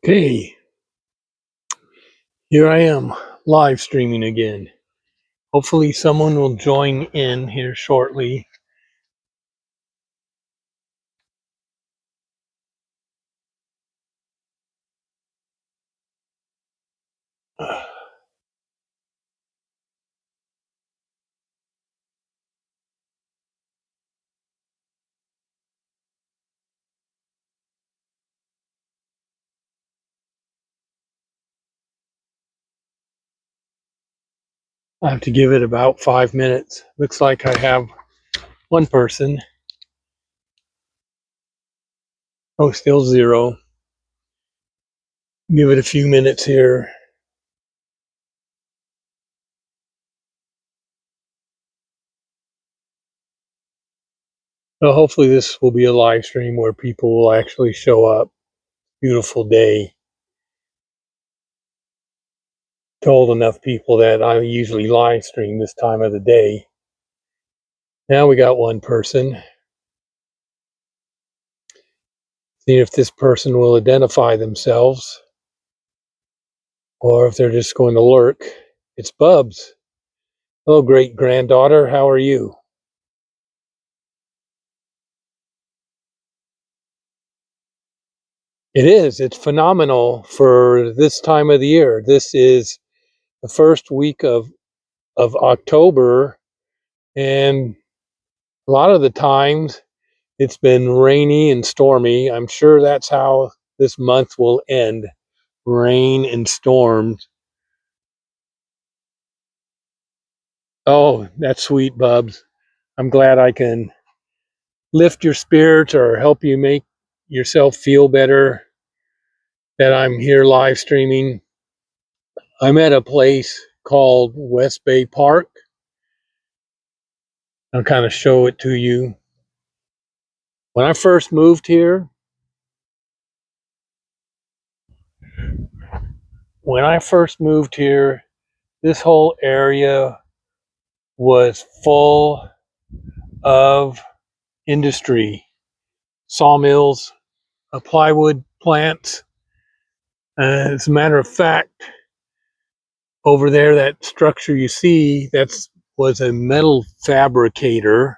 Okay, here I am live streaming again. Hopefully, someone will join in here shortly. I have to give it about 5 minutes. Looks like I have one person. Oh, still zero. Give it a few minutes here. Well, hopefully, this will be a live stream where people will actually show up. Beautiful day. Told enough people that I usually live stream this time of the day. Now we got one person. See if this person will identify themselves or if they're just going to lurk. It's Bubs. Hello, great granddaughter. How are you? It is. It's phenomenal for this time of the year. This is the first week of October, and a lot of the times it's been rainy and stormy. I'm sure that's how this month will end. Rain and storms. Oh, that's sweet, Bubs. I'm glad I can lift your spirits or help you make yourself feel better that I'm here live streaming. I'm at a place called West Bay Park. I'll kind of show it to you. When I first moved here, this whole area was full of industry, sawmills, plywood plants. As a matter of fact, over there, that structure you see, was a metal fabricator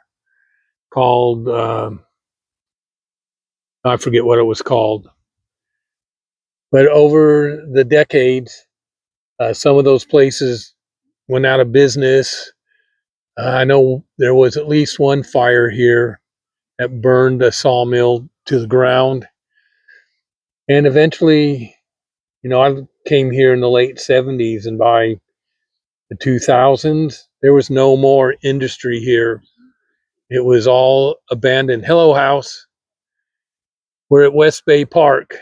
called, I forget what it was called. But over the decades, some of those places went out of business. I know there was at least one fire here that burned a sawmill to the ground. And eventually, I came here in the late 70s, and by the 2000s, there was no more industry here. It was all abandoned. Hello, house. We're at West Bay Park.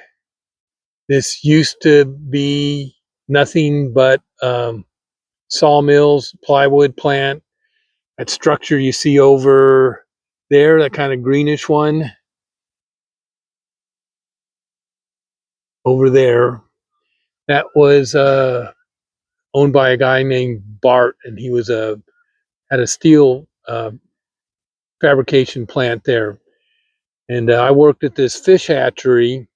This used to be nothing but sawmills, plywood plant. That structure you see over there, that kind of greenish one over there, that was owned by a guy named Bart, and he was had a steel fabrication plant there. And I worked at this fish hatchery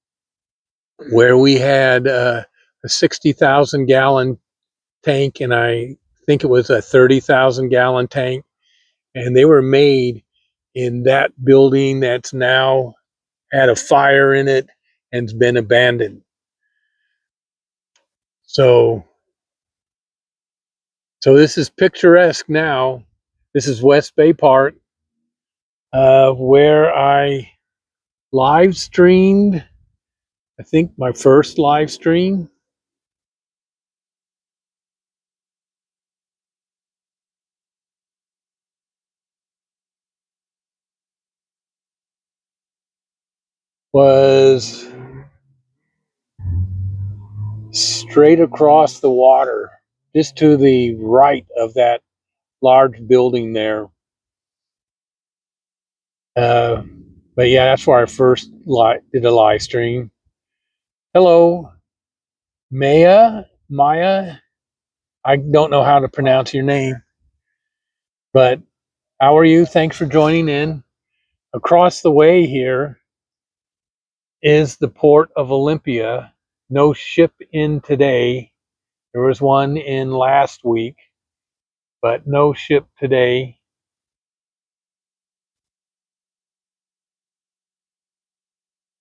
where we had a 60,000 gallon tank, and I think it was a 30,000 gallon tank, and they were made in that building that's now had a fire in it and's been abandoned. So this is picturesque now. This is West Bay Park, where I live streamed, I think my first live stream. Was straight across the water, just to the right of that large building there. But yeah, that's where I first did a live stream. Hello, Maya. I don't know how to pronounce your name, but how are you? Thanks for joining in. Across the way here is the Port of Olympia, no ship in today. There was one in last week, but no ship today.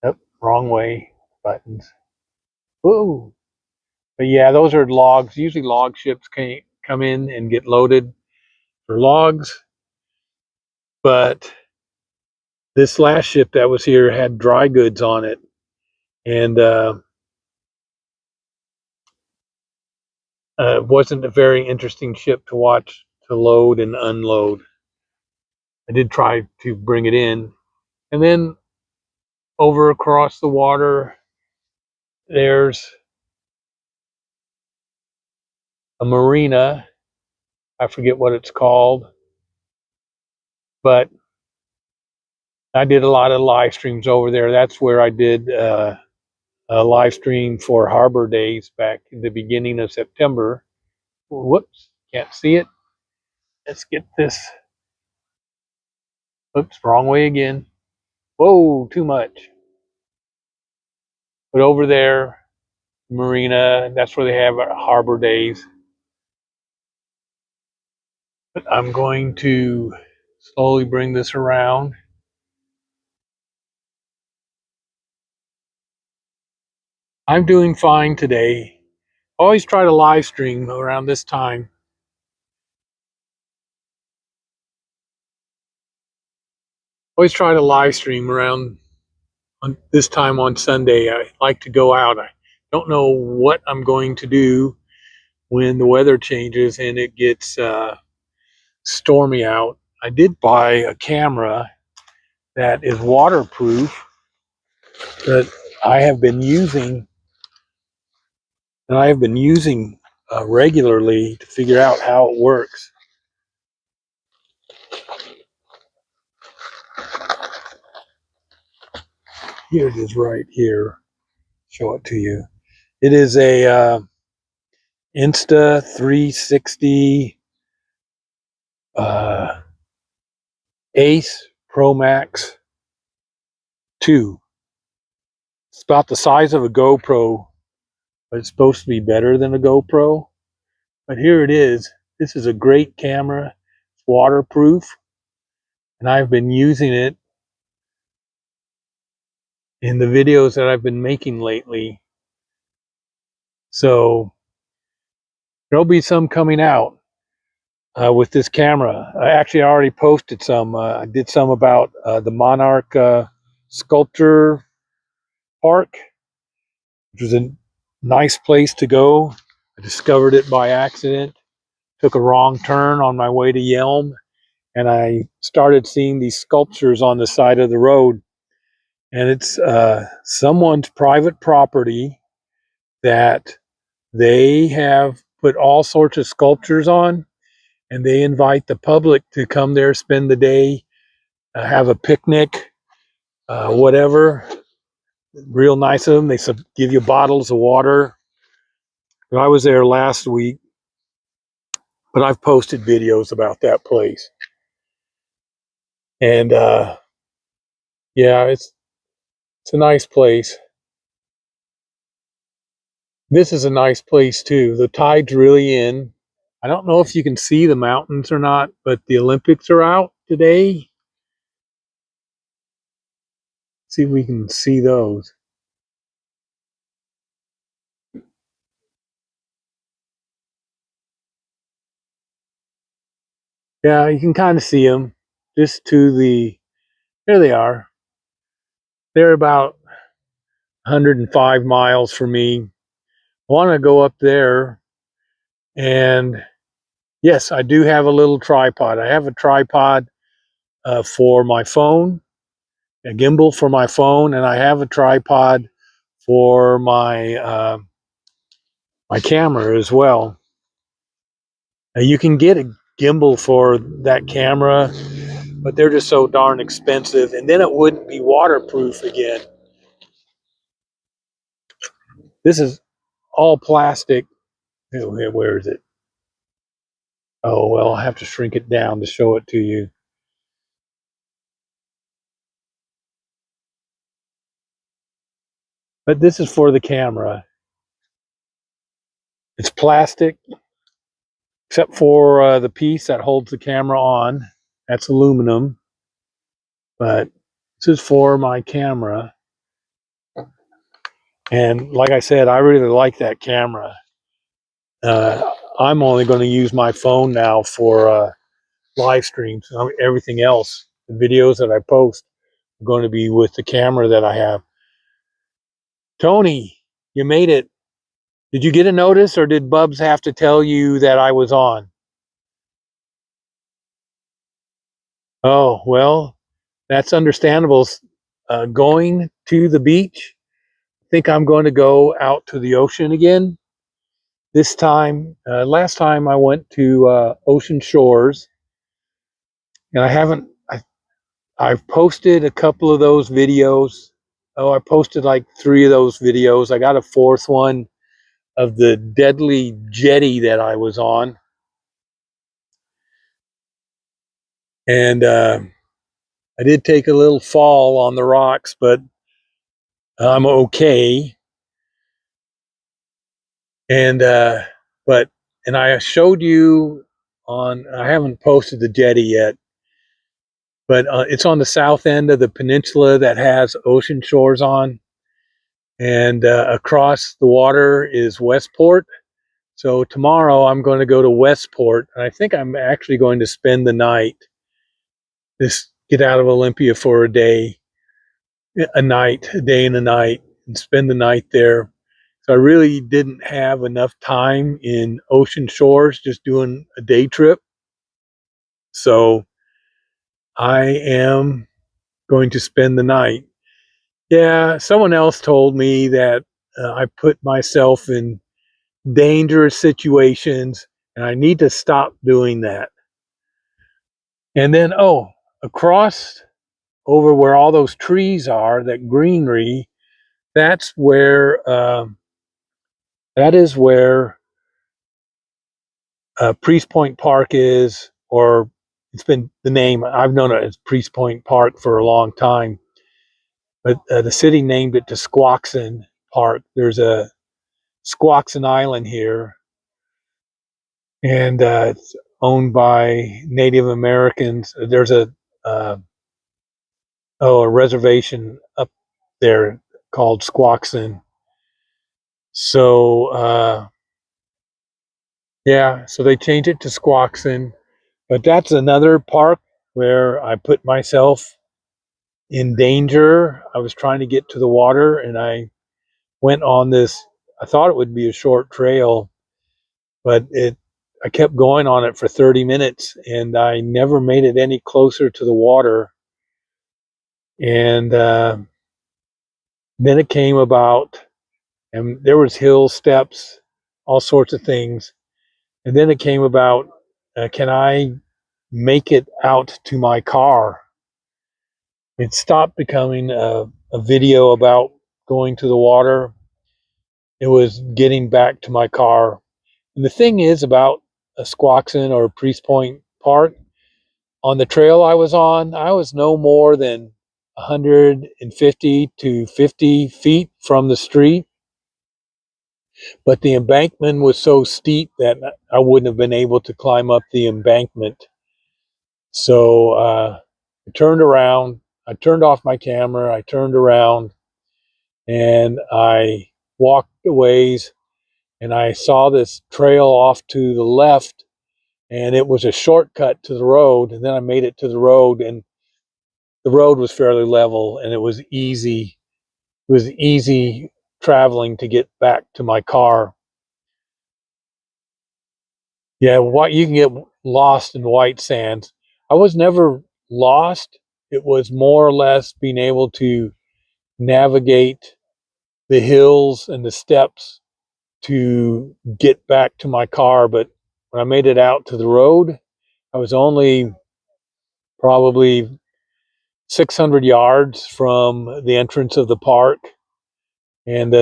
Yep, wrong way. Buttons. Whoa. But yeah, those are logs. Usually log ships can come in and get loaded for logs. But this last ship that was here had dry goods on it. And it wasn't a very interesting ship to watch to load and unload. I did try to bring it in. And then over across the water, there's a marina. I forget what it's called. But I did a lot of live streams over there. That's where I did a live stream for Harbor Days back in the beginning of September. Whoops, can't see it. Let's get this. Oops, wrong way again. Whoa, too much. But over there, marina, that's where they have Harbor Days. But I'm going to slowly bring this around. I'm doing fine today. Always try to live stream around this time. Always try to live stream around on this time on Sunday. I like to go out. I don't know what I'm going to do when the weather changes and it gets stormy out. I did buy a camera that is waterproof that I have been using regularly to figure out how it works. Here it is right here. Show it to you. It is a Insta360 Ace Pro Max 2. It's about the size of a GoPro, but it's supposed to be better than a GoPro. But here it is. This is a great camera. It's waterproof, and I've been using it in the videos that I've been making lately. So there'll be some coming out with this camera. I already posted some. I did some about the Monarch Sculpture Park, which was a nice place to go. I discovered it by accident. Took a wrong turn on my way to Yelm, and I started seeing these sculptures on the side of the road. And it's someone's private property that they have put all sorts of sculptures on, and they invite the public to come there, spend the day, have a picnic, whatever. Real nice of them. They give you bottles of water. I was there last week, but I've posted videos about that place. And yeah, it's a nice place. This is a nice place too. The tide's really in. I don't know if you can see the mountains or not, but the Olympics are out today. See if we can see those. Yeah, you can kind of see them just to the, there they are. They're about 105 miles from me. I want to go up there, and yes, I do have a little tripod. I have a tripod for my phone, a gimbal for my phone, and I have a tripod for my my camera as well. Now, you can get a gimbal for that camera, but they're just so darn expensive, and then it wouldn't be waterproof again. This is all plastic. Where is it? Oh, well, I have to shrink it down to show it to you. But this is for the camera. It's plastic, except for the piece that holds the camera on. That's aluminum, but this is for my camera. And like I said, I really like that camera. I'm only going to use my phone now for live streams. Everything else, the videos that I post, are going to be with the camera that I have. Tony, you made it. Did you get a notice, or did Bubs have to tell you that I was on? Oh, well, that's understandable. Going to the beach, I think I'm going to go out to the ocean again. This time, last time I went to Ocean Shores, and I've posted a couple of those videos. Oh, I posted like 3 of those videos. I got a 4th one of the deadly jetty that I was on. And I did take a little fall on the rocks, but I'm okay. And and I showed you on. I haven't posted the jetty yet, but it's on the south end of the peninsula that has Ocean Shores on, and across the water is Westport. So tomorrow I'm going to go to Westport, and I think I'm actually going to spend the night. Just get out of Olympia for a day, a day and a night, and spend the night there. So I really didn't have enough time in Ocean Shores just doing a day trip. So I am going to spend the night. Yeah, someone else told me that I put myself in dangerous situations, and I need to stop doing that. And then, oh, across over where all those trees are, that greenery, that's where that is where Priest Point Park is, or it's been the name. I've known it as Priest Point Park for a long time, but the city named it to Squaxin Park. There's a Squaxin Island here, and it's owned by Native Americans. There's uh, a reservation up there called Squaxin. So yeah, so they changed it to Squaxin, but that's another park where I put myself in danger. I was trying to get to the water, and I went on this. I thought it would be a short trail, but I kept going on it for 30 minutes, and I never made it any closer to the water. And then it came about, and there was hill steps, all sorts of things. And then it came about, can I make it out to my car? It stopped becoming a video about going to the water. It was getting back to my car. And the thing is about a Squaxin or Priest Point Park, on the trail I was no more than 150 to 50 feet from the street. But the embankment was so steep that I wouldn't have been able to climb up the embankment. So I turned around, I turned off my camera, I turned around, and I walked a ways, and I saw this trail off to the left, and it was a shortcut to the road. And then I made it to the road, and the road was fairly level, and it was easy. It was easy traveling to get back to my car. Yeah, what you can get lost in white sands. I was never lost. It was more or less being able to navigate the hills and the steps to get back to my car. But when I made it out to the road, I was only probably 600 yards from the entrance of the park, and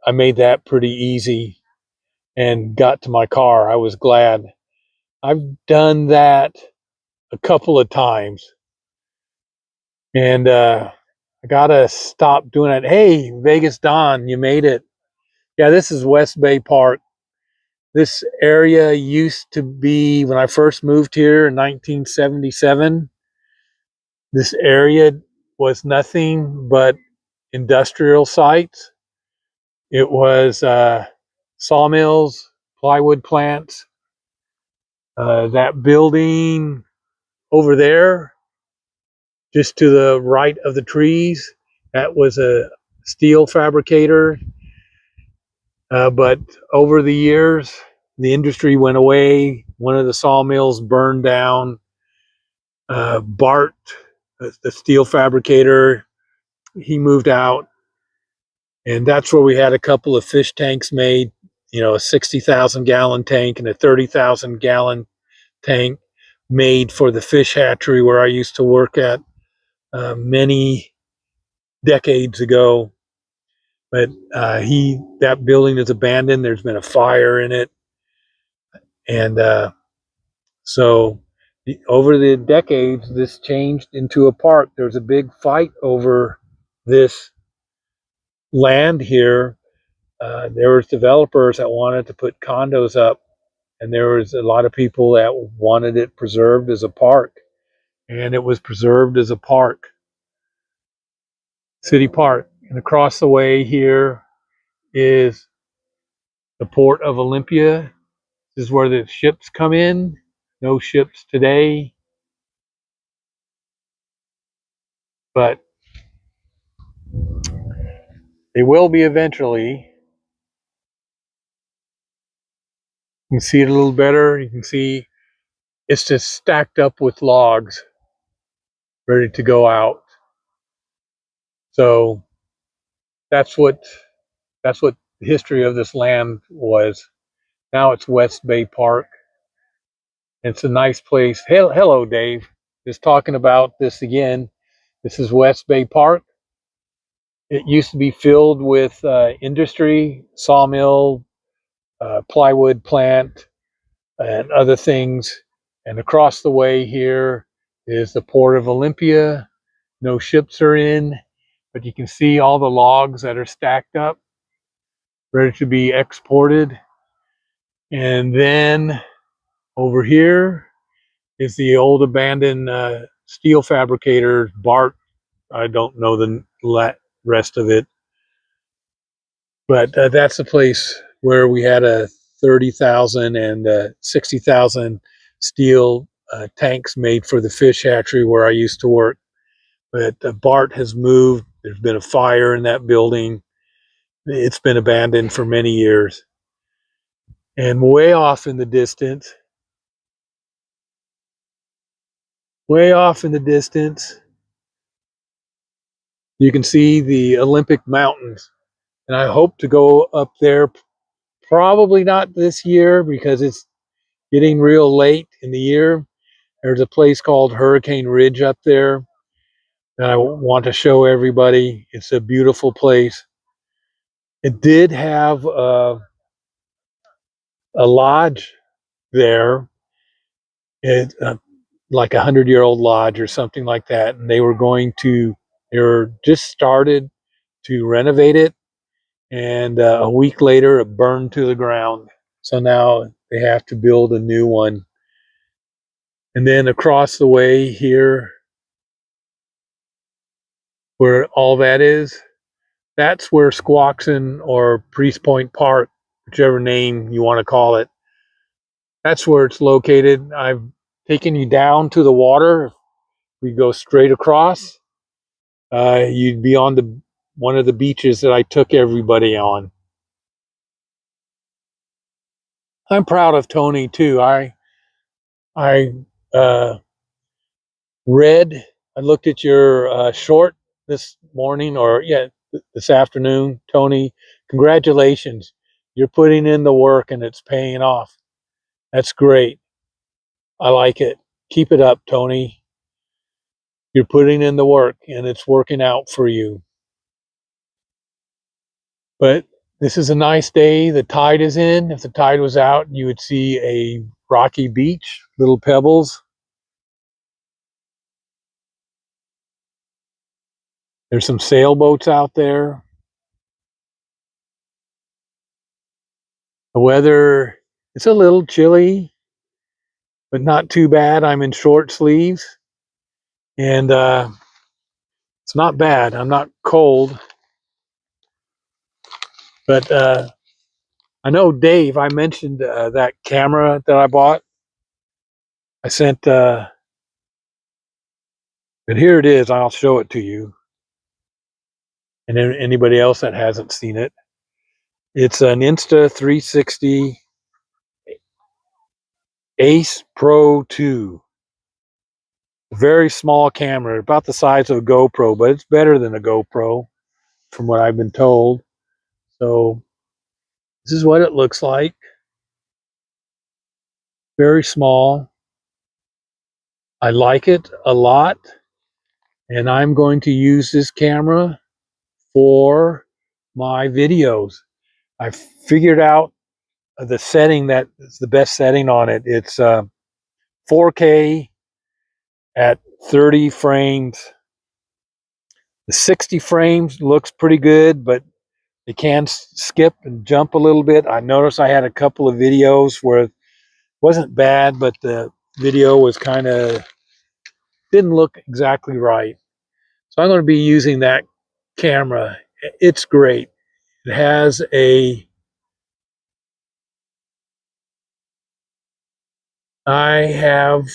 I made that pretty easy and got to my car. I was glad. I've done that a couple of times, and I gotta stop doing it. Hey, Vegas Don, you made it. Yeah, this is West Bay Park. This area used to be, when I first moved here in 1977, this area was nothing but industrial sites. It was sawmills, plywood plants. That building over there, just to the right of the trees, that was a steel fabricator. But over the years, the industry went away. One of the sawmills burned down. Bart, the steel fabricator, he moved out. And that's where we had a couple of fish tanks made, a 60,000 gallon tank and a 30,000 gallon tank made for the fish hatchery where I used to work at many decades ago. But that building is abandoned. There's been a fire in it. And so over the decades, this changed into a park. There was a big fight over this land here. There was developers that wanted to put condos up, and there was a lot of people that wanted it preserved as a park, and it was preserved as a park, city park. And across the way here is the port of Olympia. This is where the ships come in. No ships today, but they will be eventually. You can see it a little better. You can see it's just stacked up with logs ready to go out. So that's what the history of this land was. Now it's West Bay Park. It's a nice place. Hello, Dave. Just talking about this again. This is West Bay Park. It used to be filled with industry, sawmill, plywood plant, and other things. And across the way here is the Port of Olympia. No ships are in, but you can see all the logs that are stacked up, ready to be exported. And then over here is the old abandoned steel fabricator, Bart. I don't know the rest of it, but that's the place where we had a 30,000 and 60,000 steel tanks made for the fish hatchery where I used to work. But Bart has moved. There's been a fire in that building. It's been abandoned for many years. And way off in the distance, you can see the Olympic Mountains. And I hope to go up there, probably not this year because it's getting real late in the year. There's a place called Hurricane Ridge up there that I want to show everybody. It's a beautiful place. It did have a lodge there, like 100-year-old lodge or something like that. And they were just started to renovate it. And a week later, it burned to the ground. So now they have to build a new one. And then across the way here, where all that is, that's where Squaxin or Priest Point Park, whichever name you want to call it, that's where it's located. I've taken you down to the water. If we go straight across, you'd be on one of the beaches that I took everybody on. I'm proud of Tony too. I uh, read. I looked at your short this morning, this afternoon, Tony. Congratulations! You're putting in the work and it's paying off. That's great. I like it. Keep it up, Tony. You're putting in the work and it's working out for you. But this is a nice day. The tide is in. If the tide was out, you would see a rocky beach, little pebbles. There's some sailboats out there. The weather It's a little chilly, but not too bad. I'm in short sleeves, and it's not bad. I'm not cold, but I know Dave. I mentioned that camera that I bought. I sent, but here it is. I'll show it to you, and then anybody else that hasn't seen it. It's an Insta360 Ace Pro 2. Very small camera, about the size of a GoPro, but it's better than a GoPro from what I've been told. So this is what it looks like. Very small. I like it a lot, and I'm going to use this camera for my videos. I figured out the setting that is the best setting on it. It's 4K at 30 frames. The 60 frames looks pretty good, but it can skip and jump a little bit. I noticed I had a couple of videos where it wasn't bad, but the video was kind of didn't look exactly right. So I'm going to be using that camera. It's great. It has a, I have,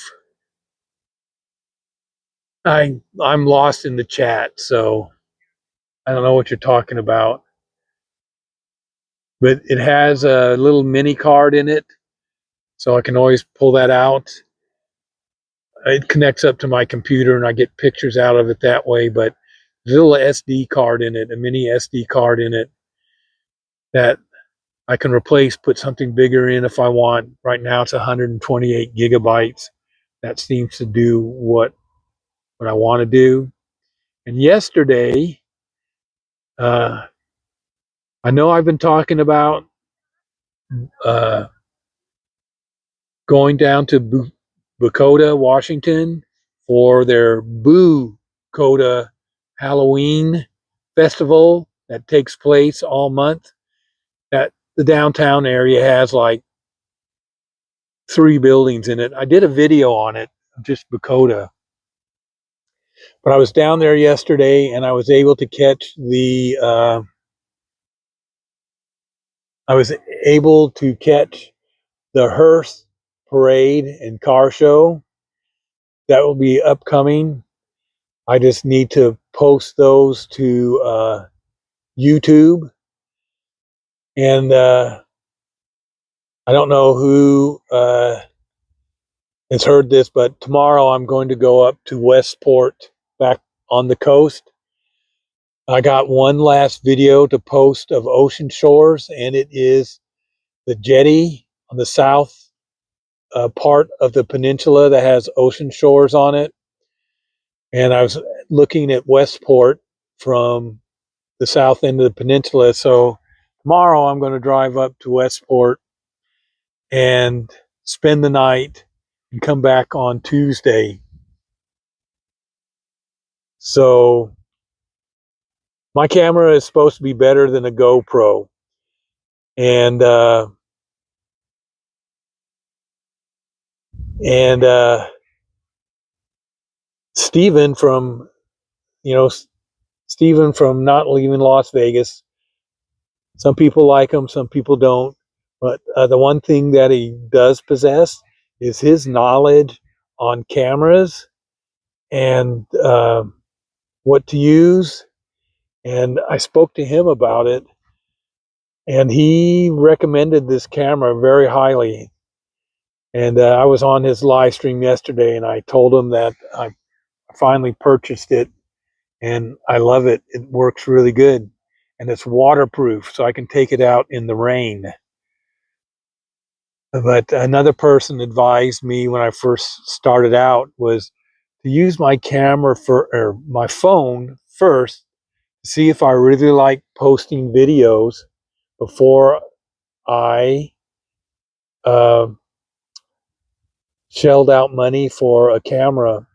I'm lost in the chat, so I don't know what you're talking about. But it has a little mini card in it, so I can always pull that out. It connects up to my computer and I get pictures out of it that way, but there's a little SD card in it, a mini SD card in it that I can replace, put something bigger in if I want. Right now it's 128 gigabytes. That seems to do what I want to do. And yesterday, I know I've been talking about uh, going down to Bucoda, Washington for their Boo Coda Halloween festival that takes place all month. That the downtown area has like 3 buildings in it. I did a video on it, just Bucoda. But I was down there yesterday and I was able to catch the hearse parade and car show that will be upcoming. I just need to post those to YouTube, and I don't know who has heard this, but tomorrow I'm going to go up to Westport, back on the coast. I got one last video to post of ocean shores, and it is the jetty on the south part of the peninsula that has ocean shores on it. And I was looking at Westport from the south end of the peninsula. So tomorrow I'm going to drive up to Westport and spend the night and come back on Tuesday. So my camera is supposed to be better than a GoPro. And Stephen from, Stephen from Not Leaving Las Vegas. Some people like him, some people don't. But the one thing that he does possess is his knowledge on cameras and what to use. And I spoke to him about it, and he recommended this camera very highly. And I was on his live stream yesterday, and I told him that I finally purchased it, and I love it. It works really good, and it's waterproof, so I can take it out in the rain. But another person advised me when I first started out was to use my camera or my phone first to see if I really like posting videos before I shelled out money for a camera.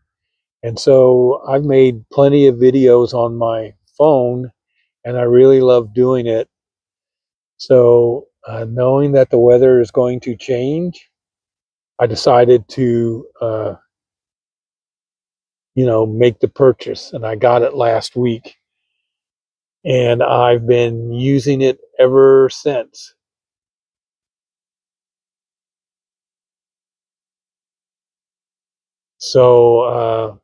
And so I've made plenty of videos on my phone, and I really love doing it. So knowing that the weather is going to change, I decided to, make the purchase, and I got it last week, and I've been using it ever since. So,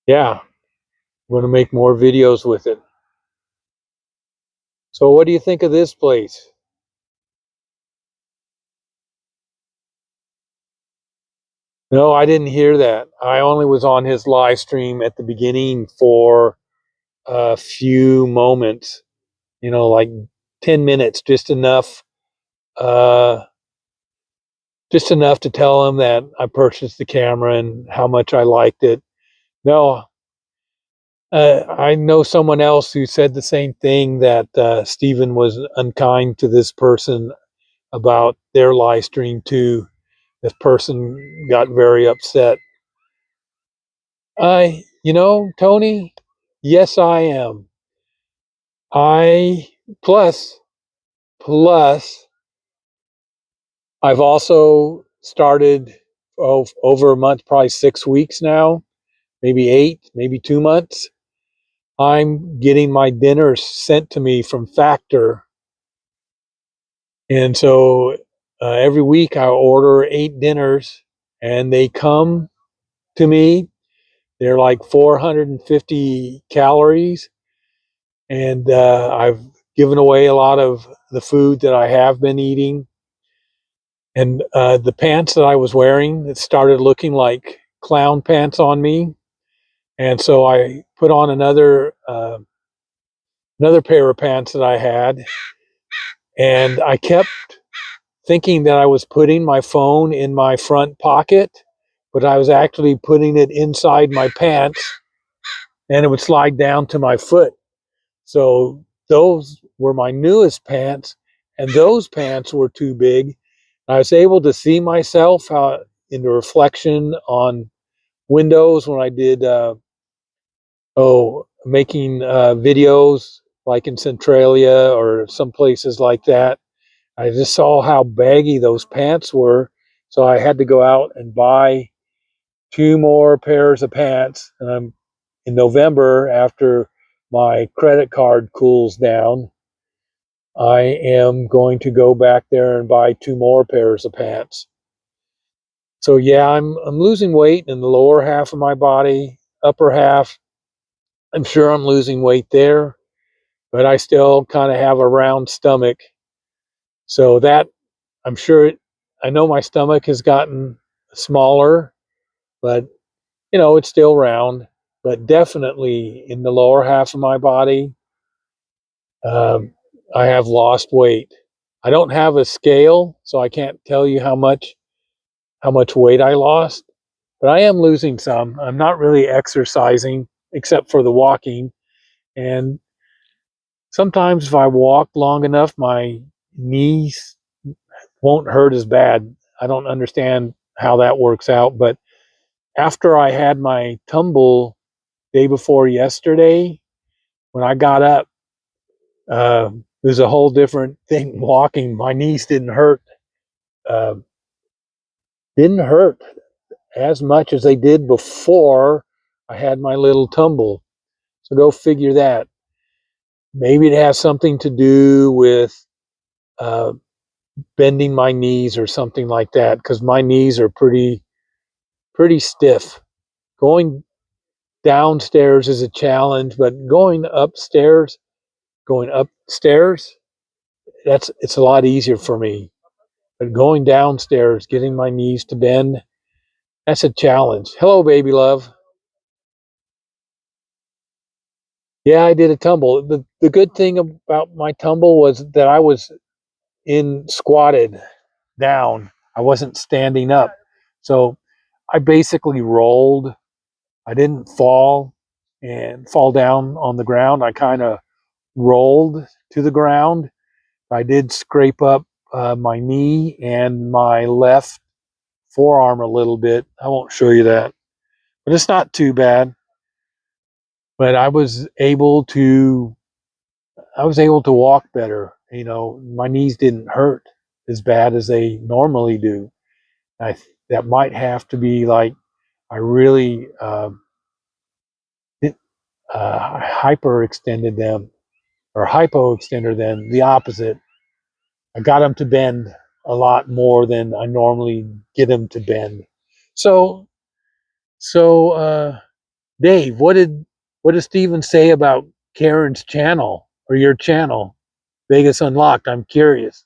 yeah, I'm going to make more videos with it. So, what do you think of this place? No, I didn't hear that. I only was on his live stream at the beginning for a few moments, like 10 minutes, uh, just enough to tell him that I purchased the camera and how much I liked it. No, I know someone else who said the same thing, that Stephen was unkind to this person about their live stream too. This person got very upset. Tony, yes, I am. I plus plus I've also started over a month, probably 6 weeks now, maybe 8, maybe 2 months. I'm getting my dinners sent to me from Factor, and so every week I order 8 dinners, and they come to me. They're like 450 calories, and I've given away a lot of the food that I have been eating. And the pants that I was wearing, it started looking like clown pants on me, and so I put on another pair of pants that I had, and I kept thinking that I was putting my phone in my front pocket, but I was actually putting it inside my pants, and it would slide down to my foot. So those were my newest pants, and those pants were too big. I was able to see myself in the reflection on windows when I did making videos like in Centralia or some places like that. I just saw how baggy those pants were, so I had to go out and buy 2 more pairs of pants. And I'm in November, after my credit card cools down, I am going to go back there and buy 2 more pairs of pants. So yeah, I'm losing weight in the lower half of my body. Upper half, I'm sure I'm losing weight there, but I still kind of have a round stomach. So that I'm sure I know my stomach has gotten smaller, but it's still round. But definitely in the lower half of my body, um, I have lost weight. I don't have a scale, so I can't tell you how much weight I lost, but I am losing some. I'm not really exercising except for the walking, and sometimes if I walk long enough, my knees won't hurt as bad. I don't understand how that works out, but after I had my tumble day before yesterday, when I got up, it was a whole different thing walking. My knees uh, didn't hurt as much as they did before I had my little tumble. So go figure that. Maybe it has something to do with uh, bending my knees or something like that, because my knees are pretty stiff. Going downstairs is a challenge, but going upstairs, it's a lot easier for me. But going downstairs, getting my knees to bend, that's a challenge. Hello, baby love. Yeah, I did a tumble. The good thing about my tumble was that I was in squatted down. I wasn't standing up. So I basically rolled. I didn't fall down on the ground. I kind of rolled to the ground. I did scrape up my knee and my left forearm a little bit. I won't show you that, but it's not too bad. But I was able to walk better, my knees didn't hurt as bad as they normally do. That might have to be like I really hyperextended them or hypoextended them, the opposite. I got them to bend a lot more than I normally get them to bend. So, so Dave, what did Steven say about Karen's channel or your channel, Vegas Unlocked? I'm curious.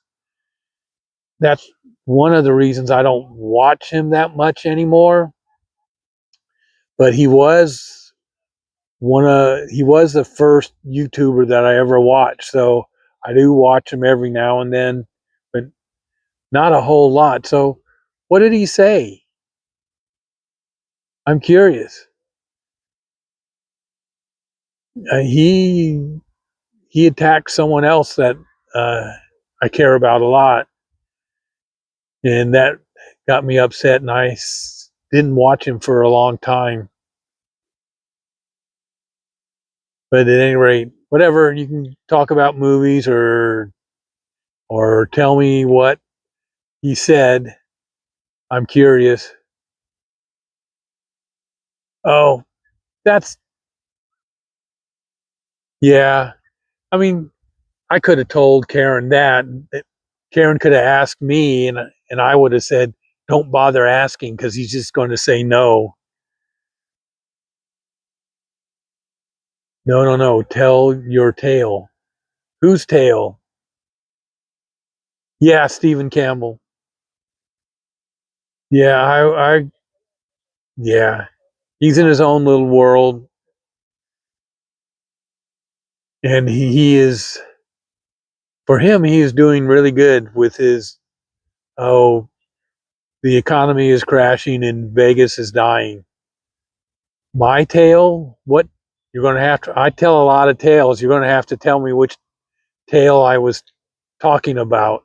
That's one of the reasons I don't watch him that much anymore. But he was the first YouTuber that I ever watched. So I do watch him every now and then, but not a whole lot. So what did he say? I'm curious. He attacked someone else that uh, I care about a lot, and that got me upset. And didn't watch him for a long time. But at any rate, whatever, you can talk about movies or tell me what he said. I'm curious. Oh, that's yeah. I mean, I could have told Karen that. Karen could have asked me, and I would have said, "Don't bother asking because he's just going to say no." No, no, no. Tell your tale. Whose tale? Yeah, Stephen Campbell. Yeah, yeah. He's in his own little world, and he is. For him, he is doing really good with his. Oh, the economy is crashing and Vegas is dying. My tale? What? You're going to have to. I tell a lot of tales. You're going to have to tell me which tale I was talking about.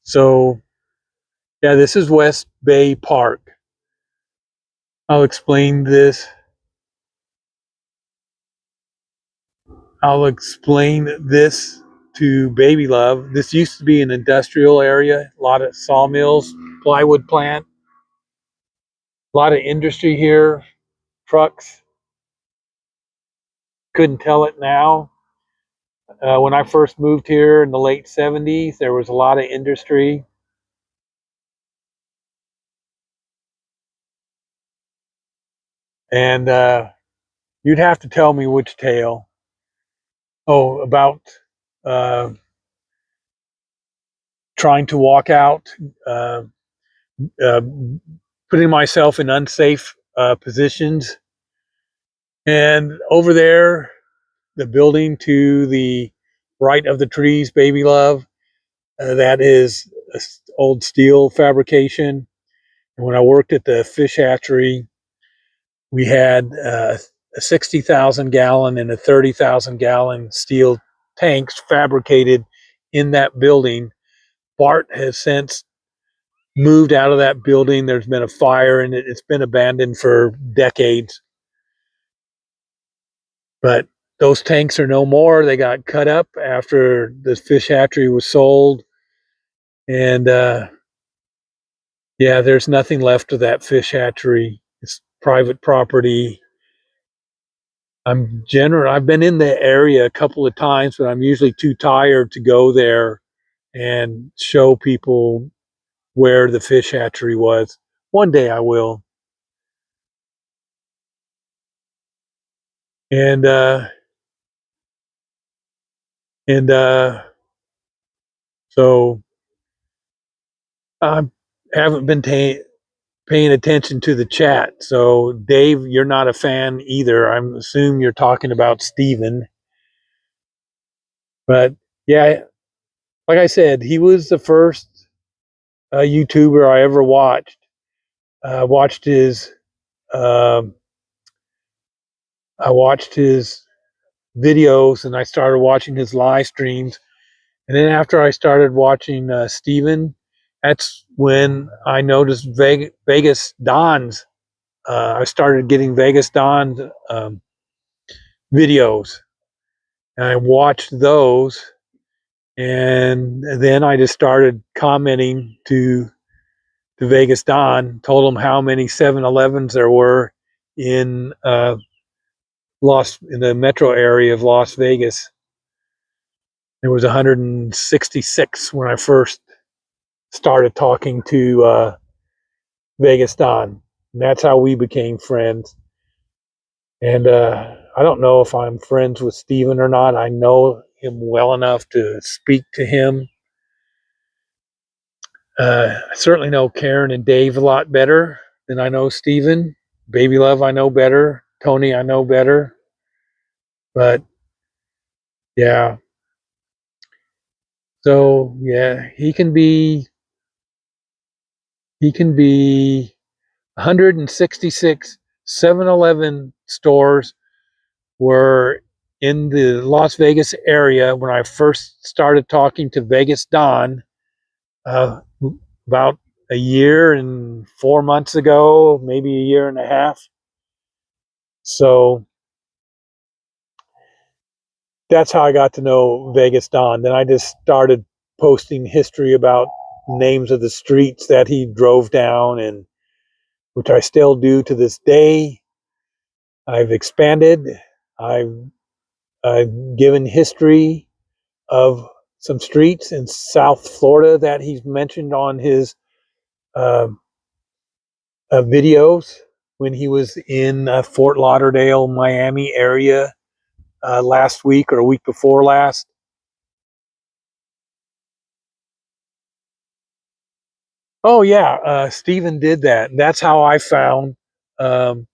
So, yeah, this is West Bay Park. I'll explain this. I'll explain this to Baby Love. This used to be an industrial area, a lot of sawmills, plywood plant, a lot of industry here, trucks. Couldn't tell it now. When I first moved here in the late 70s, there was a lot of industry. And you'd have to tell me which tale. Oh, about uh, trying to walk out, uh, uh, putting myself in unsafe positions. And over there, the building to the right of the trees, Baby Love, that is old steel fabrication. And when I worked at the fish hatchery, we had a 60,000 gallon and a 30,000 gallon steel tanks fabricated in that building. Bart has since moved out of that building. There's been a fire and it's been abandoned for decades. But those tanks are no more. They got cut up after the fish hatchery was sold. And yeah, there's nothing left of that fish hatchery. It's private property. I've been in the area a couple of times, but I'm usually too tired to go there and show people where the fish hatchery was. One day I will. And and so I haven't been paying attention to the chat. So Dave, you're not a fan either. I'm assuming you're talking about Steven. But yeah, like I said, he was the first YouTuber I ever watched. Watched his um, I watched his videos and I started watching his live streams. And then after I started watching Steven, that's when I noticed Vegas Don's I started getting Vegas Don videos, and I watched those, and then I just started commenting to the Vegas Don, told him how many 7-Elevens there were in in the metro area of Las Vegas. There was 166 when I first started talking to Vegas Don. And that's how we became friends. And I don't know if I'm friends with Steven or not. I know him well enough to speak to him. I certainly know Karen and Dave a lot better than I know Steven. Baby Love, I know better. Tony, I know better. But yeah. So yeah, he can be 166 7-Eleven stores were in the Las Vegas area when I first started talking to Vegas Don uh, about a year and 4 months ago, maybe a year and a half. So that's how I got to know Vegas Don. Then I just started posting history about names of the streets that he drove down, and which I still do to this day. I've expanded. I've, I've given history of some streets in South Florida that he's mentioned on his uh, videos when he was in Fort Lauderdale, Miami area last week or a week before last. Oh yeah, Stephen did that. That's how I found um,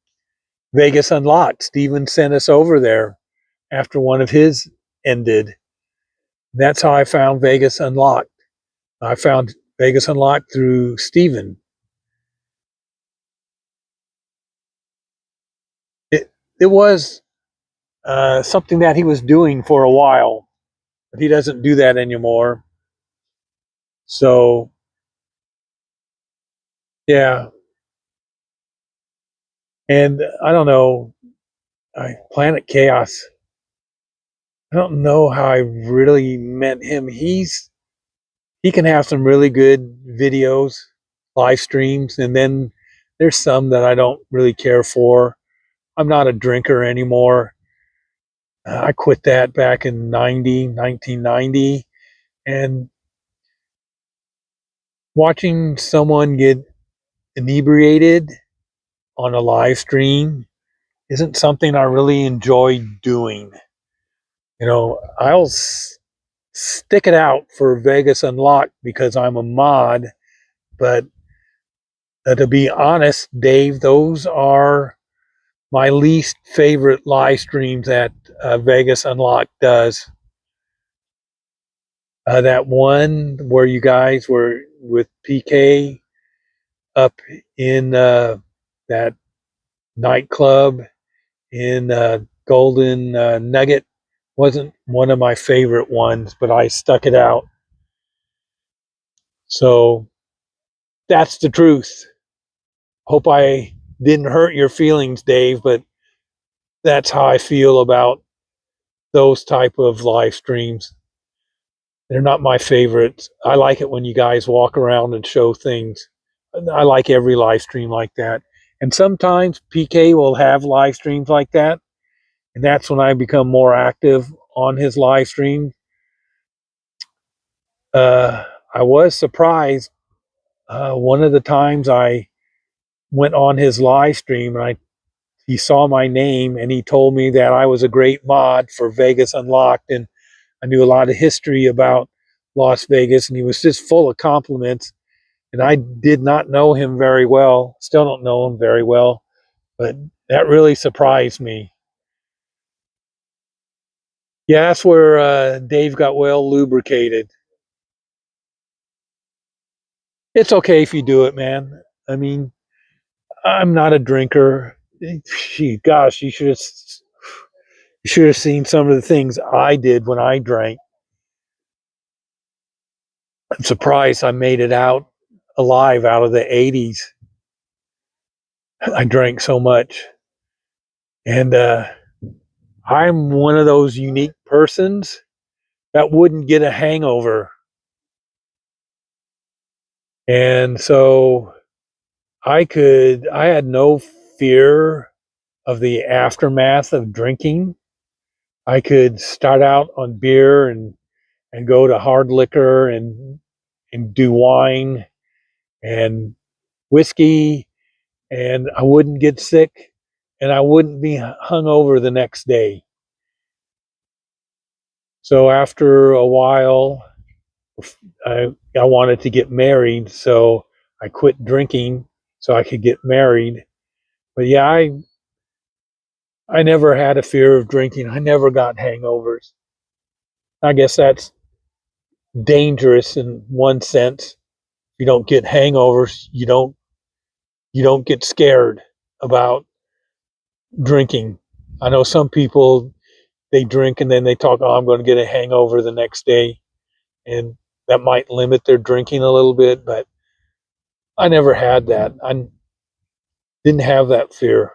Vegas Unlocked. Stephen sent us over there after one of his ended. That's how I found Vegas Unlocked. I found Vegas Unlocked through Stephen. It was something that he was doing for a while, but he doesn't do that anymore. So yeah, and I don't know, Planet Chaos. I don't know how I really met him. He can have some really good videos, live streams, and then there's some that I don't really care for. I'm not a drinker anymore. I quit that back in 1990, and watching someone get inebriated on a live stream isn't something I really enjoy doing. I'll stick it out for Vegas Unlocked because I'm a mod, but to be honest, Dave, those are my least favorite live streams that Vegas Unlocked does. That one where you guys were with PK up in that nightclub in Golden Nugget wasn't one of my favorite ones, but I stuck it out. So that's the truth. Hope I didn't hurt your feelings, Dave, but that's how I feel about those type of live streams. They're not my favorites. I like it when you guys walk around and show things. I like every live stream like that. And sometimes PK will have live streams like that. And that's when I become more active on his live stream. I was surprised one of the times I went on his live stream and he saw my name and he told me that I was a great mod for Vegas Unlocked and I knew a lot of history about Las Vegas, and he was just full of compliments. And I did not know him very well, still don't know him very well, but that really surprised me. Yeah, that's where Dave got well lubricated. It's okay if you do it, man. I mean, I'm not a drinker. Gosh, you should have seen some of the things I did when I drank. I'm surprised I made it out alive out of the '80s. I drank so much. And I'm one of those unique persons that wouldn't get a hangover. And so I had no fear of the aftermath of drinking. I could start out on beer and go to hard liquor and do wine and whiskey, and I wouldn't get sick and I wouldn't be hungover the next day. So after a while, I wanted to get married, so I quit drinking so I could get married. But yeah, I never had a fear of drinking. I never got hangovers. I guess that's dangerous in one sense. You don't get hangovers. You don't get scared about drinking. I know some people, they drink and then they talk, oh, I'm going to get a hangover the next day, and that might limit their drinking a little bit. But I never had that. I didn't have that fear.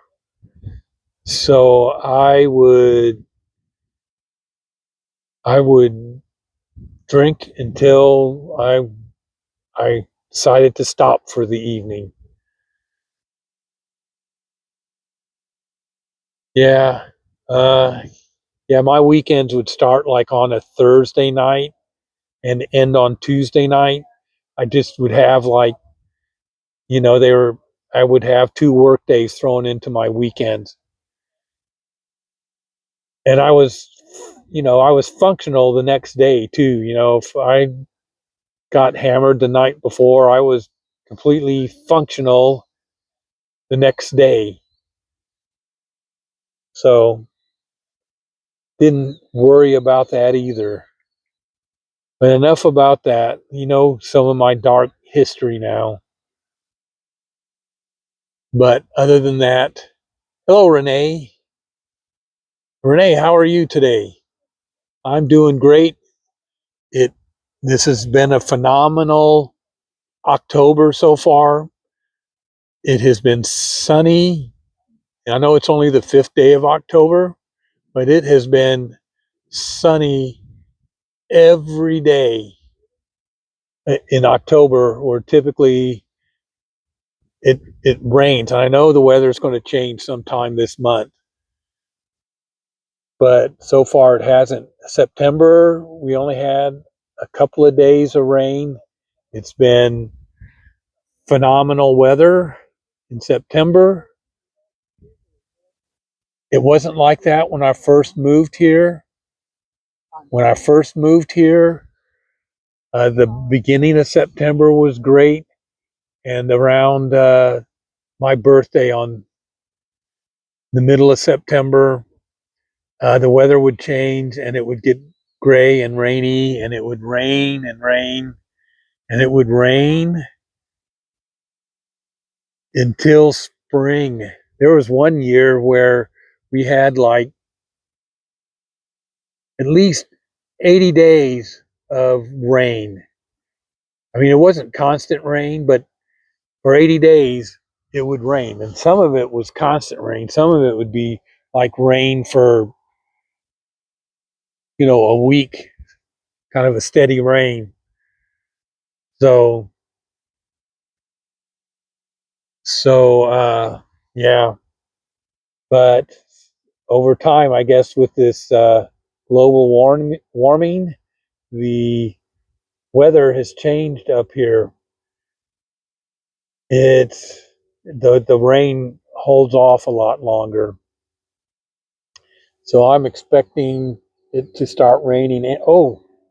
So I would drink until I decided to stop for the evening. Yeah. Uh, yeah, my weekends would start like on a Thursday night and end on Tuesday night. I just would have like, they were, I would have 2 work days thrown into my weekends. And I was functional the next day too. If I got hammered the night before, I was completely functional the next day. So didn't worry about that either. But enough about that. Some of my dark history now. But other than that, hello, Renee. Renee, how are you today? I'm doing great. It This has been a phenomenal October so far. It has been sunny. I know it's only the 5th day of October, but it has been sunny every day in October, where typically it rains. And I know the weather is going to change sometime this month, but so far it hasn't. September, we only had a couple of days of rain. It's been phenomenal weather in September. It wasn't like that when I first moved here. When I first moved here, the beginning of September was great, and around my birthday on the middle of September, the weather would change and it would get gray and rainy, and it would rain and rain, and it would rain until spring. There was one year where we had like at least 80 days of rain. I mean, it wasn't constant rain, but for 80 days it would rain. And some of it was constant rain. Some of it would be like rain for, a week, kind of a steady rain. So, yeah. But over time, I guess with this global warming, the weather has changed up here. It's the rain holds off a lot longer. So I'm expecting it to start raining.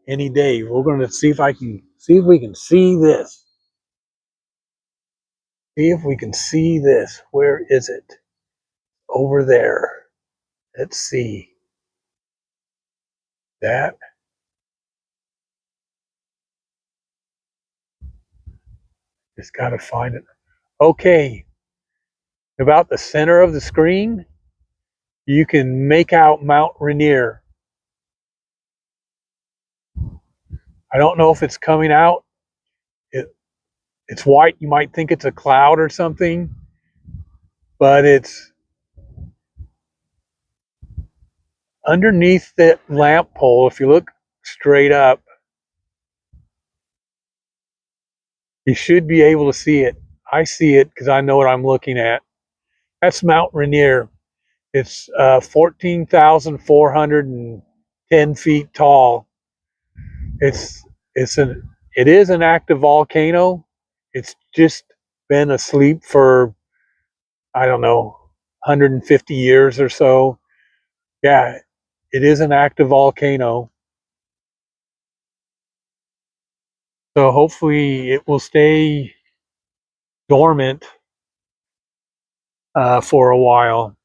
Any day. We're going to see if we can see this. See if we can see this. Where is it? Over there. Let's see. That. Just got to find it. Okay. About the center of the screen, you can make out Mount Rainier. I don't know if it's coming out. It's white. You might think it's a cloud or something, but it's underneath that lamp pole. If you look straight up, you should be able to see it. I see it because I know what I'm looking at. That's Mount Rainier. It's 14,410 feet tall. It's it is an active volcano. It's just been asleep for, I don't know, 150 years or so. Yeah, it is an active volcano. So hopefully it will stay dormant for a while.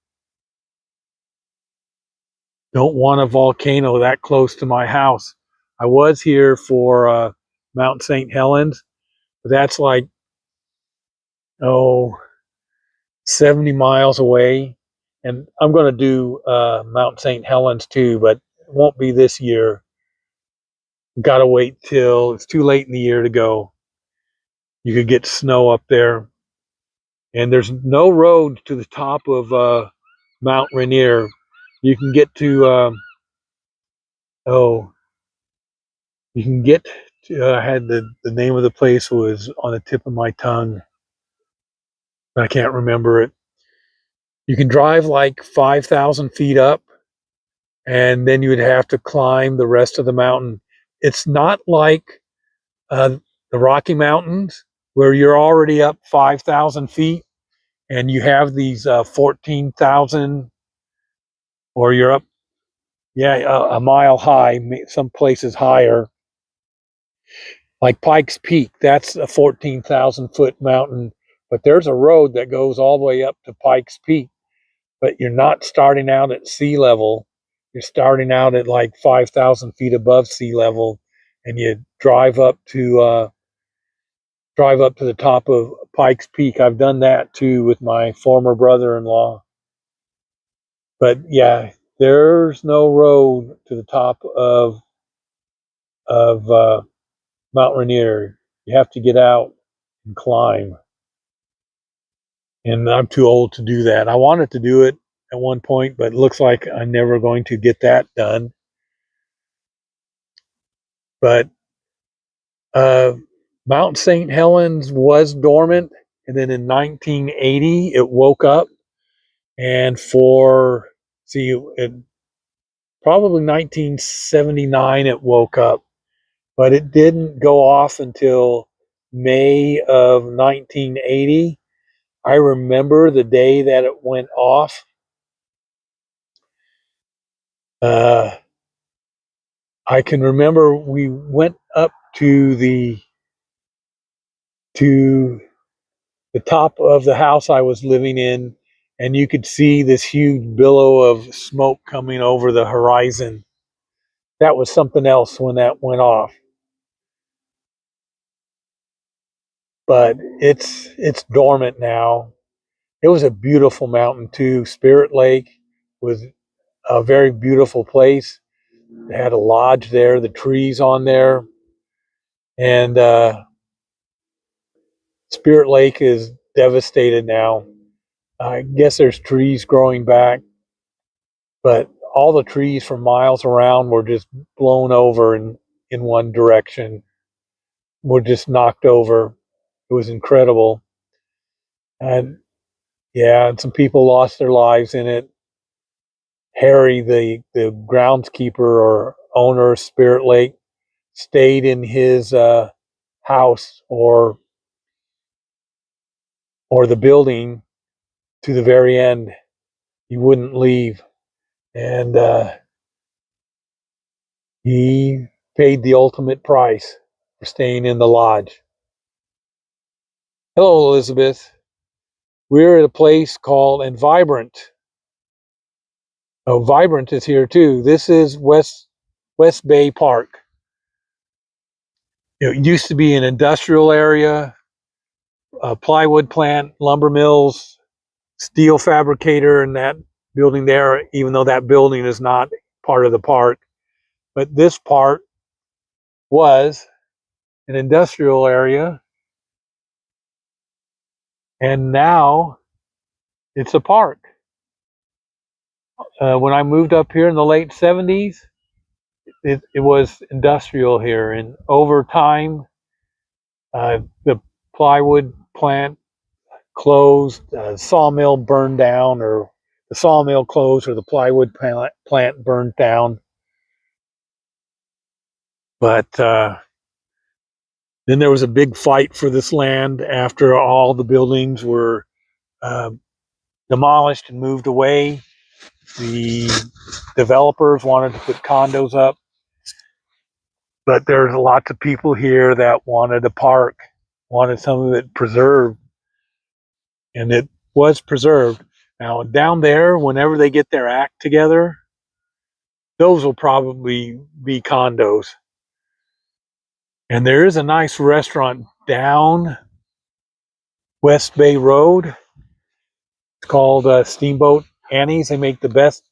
Don't want a volcano that close to my house. I was here for Mount St. Helens, but that's like, oh, 70 miles away. And I'm going to do Mount St. Helens too, but it won't be this year. Got to wait till it's too late in the year to go. You could get snow up there. And there's no road to the top of Mount Rainier. You can get to, oh, you can get to, I had the name of the place was on the tip of my tongue. I can't remember it. You can drive like 5,000 feet up, and then you would have to climb the rest of the mountain. It's not like uh, the Rocky Mountains, where you're already up 5,000 feet and you have these 14,000, or you're up, yeah, a mile high, some places higher. Like Pikes Peak, that's a 14,000 foot mountain, but there's a road that goes all the way up to Pikes Peak, but you're not starting out at sea level. You're starting out at like 5,000 feet above sea level, and you drive up to the top of Pikes Peak. I've done that too with my former brother-in-law. But yeah, there's no road to the top of Mount Rainier. You have to get out and climb. And I'm too old to do that. I wanted to do it at one point, but it looks like I'm never going to get that done. But uh, Mount St. Helens was dormant, and then in 1980 it woke up, and for probably 1979 it woke up, but it didn't go off until May of 1980. I remember the day that it went off. Uh, I can remember we went up to the top of the house I was living in, and you could see this huge billow of smoke coming over the horizon. That was something else when that went off. But it's dormant now. It was a beautiful mountain too. Spirit Lake was a very beautiful place. They had a lodge there, the trees on there, and Spirit Lake is devastated now. I guess there's trees growing back, but all the trees for miles around were just blown over in one direction, were just knocked over. It was incredible. And yeah, and some people lost their lives in it. Harry, the groundskeeper or owner of Spirit Lake, stayed in his house or the building to the very end. He wouldn't leave, and he paid the ultimate price for staying in the lodge. Hello, Elizabeth. We're at a place called and Vibrant. Oh, Vibrant is here too. This is West Bay Park. It used to be an industrial area, a plywood plant, lumber mills, steel fabricator, and that building there, even though that building is not part of the park. But this part was an industrial area, and now It's a park. When I moved up here in the late 70s, it was industrial here. And over time, the plywood plant closed, sawmill burned down, or the sawmill closed, or the plywood plant burned down. But then there was a big fight for this land after all the buildings were uh, demolished and moved away. The developers wanted to put condos up, but there's lots of people here that wanted a park, wanted some of it preserved, and it was preserved. Now, down there, whenever they get their act together, those will probably be condos. And there is a nice restaurant down West Bay Road. It's called Steamboat Annie's. They make the best,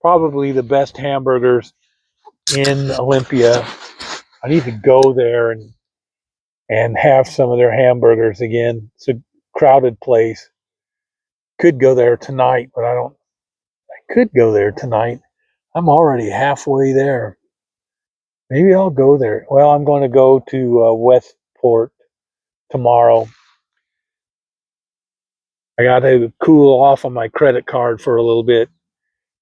probably the best hamburgers in Olympia. I need to go there and have some of their hamburgers again. It's a crowded place. Could go there tonight, but I could go there tonight. I'm already halfway there. Maybe I'll go there. Well, I'm going to go to Westport tomorrow. I got to cool off on my credit card for a little bit.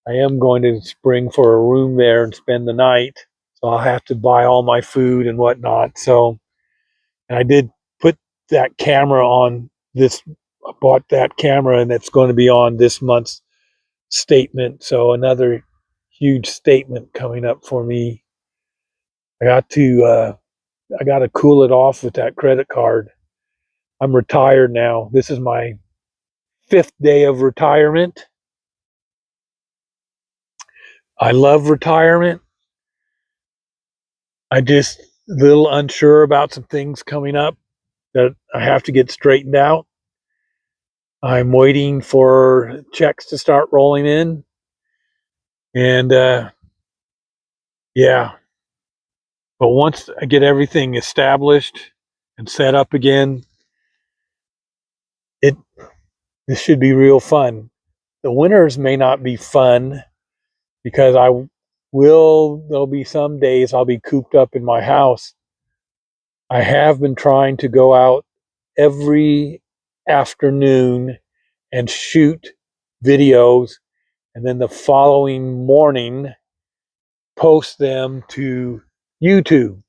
I am going to spring for a room there and spend the night. So I'll have to buy all my food and whatnot. So, and I did put that camera on this, I bought that camera, and it's going to be on this month's statement. So another huge statement coming up for me. I got to cool it off with that credit card. I'm retired now. This is my 5th day of retirement. I love retirement. I just a little unsure about some things coming up that I have to get straightened out. I'm waiting for checks to start rolling in. And yeah, but once I get everything established and set up again, this should be real fun. The winters may not be fun because there'll be some days I'll be cooped up in my house. I have been trying to go out every afternoon and shoot videos, and then the following morning post them to YouTube.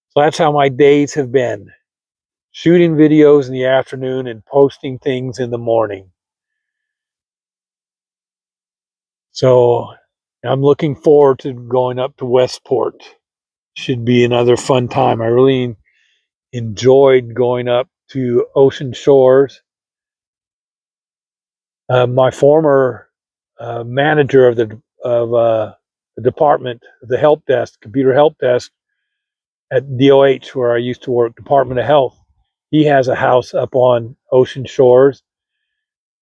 So that's how my days have been. Shooting videos in the afternoon and posting things in the morning. So I'm looking forward to going up to Westport. Should be another fun time. I really enjoyed going up to Ocean Shores. My former manager of the department, the help desk, computer help desk at DOH, where I used to work, Department of Health, he has a house up on Ocean Shores,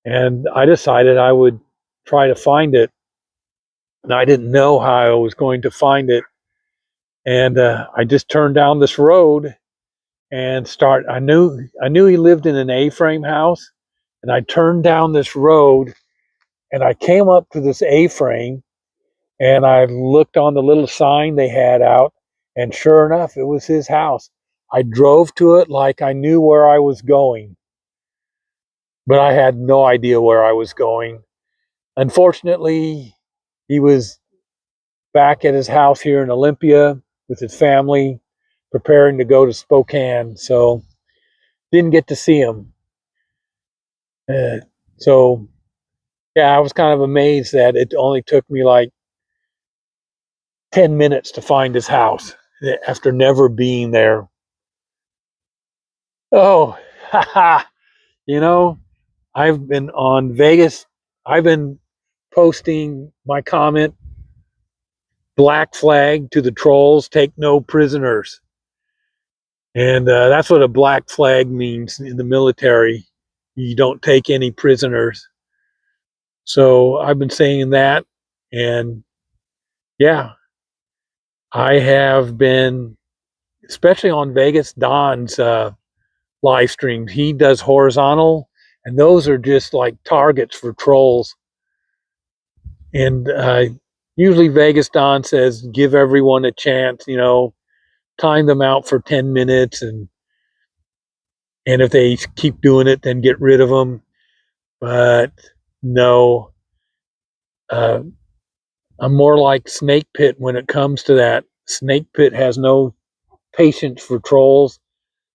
and I decided I would try to find it. And I didn't know how I was going to find it, and I just turned down this road and I knew he lived in an A-frame house, and I turned down this road, and I came up to this A-frame, and I looked on the little sign they had out, and sure enough, it was his house. I drove to it like I knew where I was going, but I had no idea where I was going. Unfortunately, he was back at his house here in Olympia with his family, preparing to go to Spokane, so didn't get to see him. So, yeah, I was kind of amazed that it only took me like 10 minutes to find his house after never being there. Oh, haha. You know, I've been on Vegas. I've been posting my comment, black flag to the trolls, take no prisoners. And that's what a black flag means in the military. You don't take any prisoners. So I've been saying that. And yeah, I have been, especially on Vegas, Don's live streams. He does horizontal, and those are just like targets for trolls. And usually Vegas Don says give everyone a chance, time them out for 10 minutes, and if they keep doing it, then get rid of them. But no, uh, I'm more like Snake Pit when it comes to that. Snake Pit has no patience for trolls,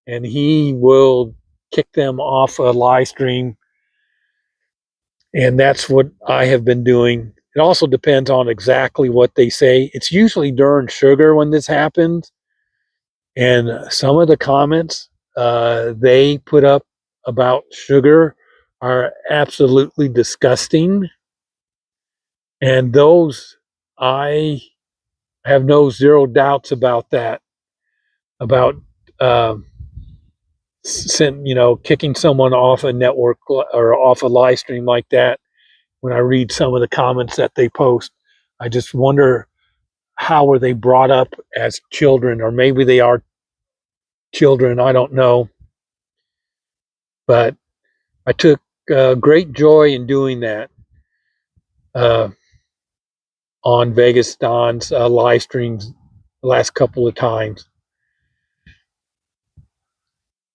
and he will kick them off a live stream. And that's what I have been doing. It also depends on exactly what they say. It's usually during sugar when this happens. And some of the comments they put up about sugar are absolutely disgusting. And those, I have no zero doubts about that, about um, kicking someone off a network or off a live stream like that. When I read some of the comments that they post, I just wonder how were they brought up as children, or maybe they are children. I don't know, but I took great joy in doing that uh, on Vegas Don's live streams the last couple of times,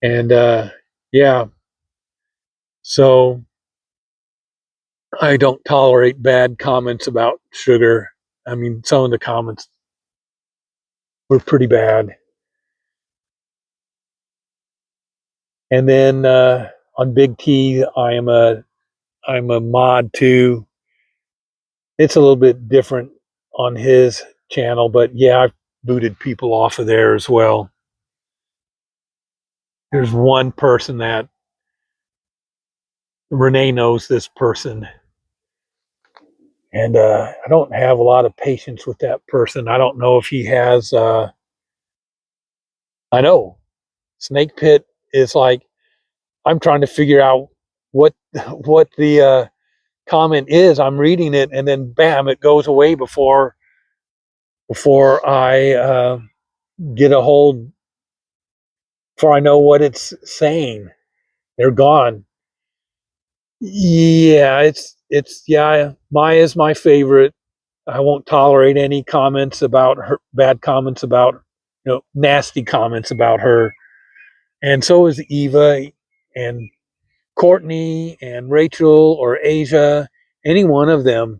and yeah, so I don't tolerate bad comments about sugar. I mean, some of the comments were pretty bad. And then on Big T, I'm a mod too. It's a little bit different on his channel, but yeah, I've booted people off of there as well. There's one person that Renee knows this person, and I don't have a lot of patience with that person. I don't know if he has. I know Snake Pit is like, I'm trying to figure out what what the comment is. I'm reading it, and then bam, it goes away before I get a hold, before I know what it's saying. They're gone. Yeah, it's yeah. Maya's my favorite. I won't tolerate any comments about her, bad comments about, nasty comments about her. And so is Eva and Courtney and Rachel or Asia. Any one of them,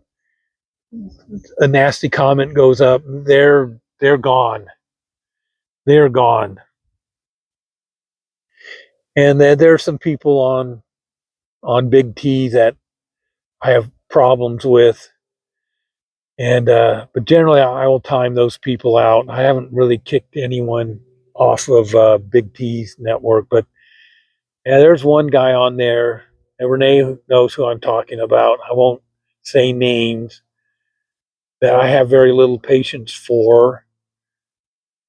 a nasty comment goes up, they're gone. They're gone. And then there's some people on Big T that I have problems with, and but generally I will time those people out. I haven't really kicked anyone off of Big T's network, but yeah, there's one guy on there, and Renee knows who I'm talking about. I won't say names, that I have very little patience for,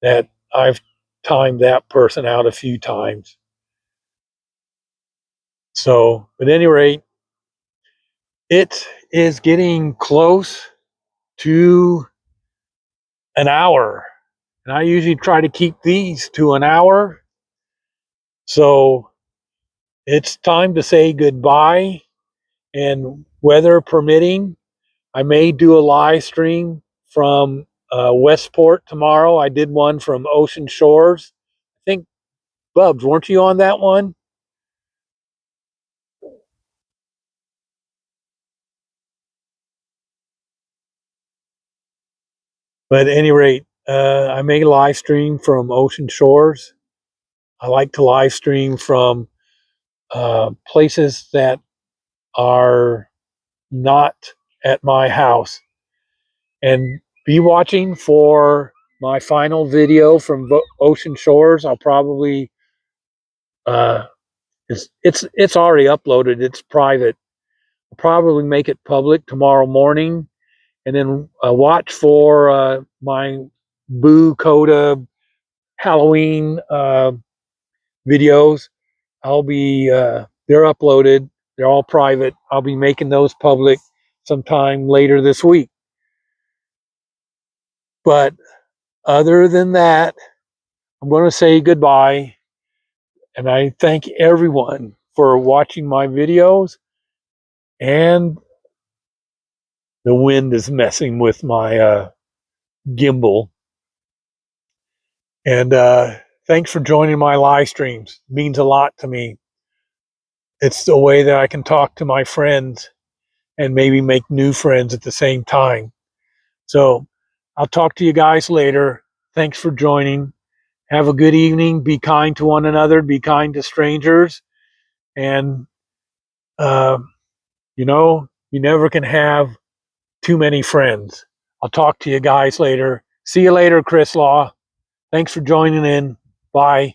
that I've timed that person out a few times. So, at any rate, it is getting close to an hour. And I usually try to keep these to an hour. So it's time to say goodbye. And weather permitting, I may do a live stream from Westport tomorrow. I did one from Ocean Shores. I think, Bubs, weren't you on that one? But at any rate, I may live stream from Ocean Shores. I like to live stream from places that are not at my house. And be watching for my final video from Ocean Shores. I'll probably uh, it's already uploaded. It's private. I'll probably make it public tomorrow morning, and then watch for my Boo Coda Halloween videos. I'll be they're uploaded. They're all private. I'll be making those public sometime later this week. But other than that, I'm going to say goodbye, and I thank everyone for watching my videos. And the wind is messing with my gimbal. And thanks for joining my live streams. It means a lot to me. It's the way that I can talk to my friends and maybe make new friends at the same time. So I'll talk to you guys later. Thanks for joining. Have a good evening. Be kind to one another. Be kind to strangers. And, you know, you never can have too many friends. I'll talk to you guys later. See you later, Chris Law. Thanks for joining in. Bye.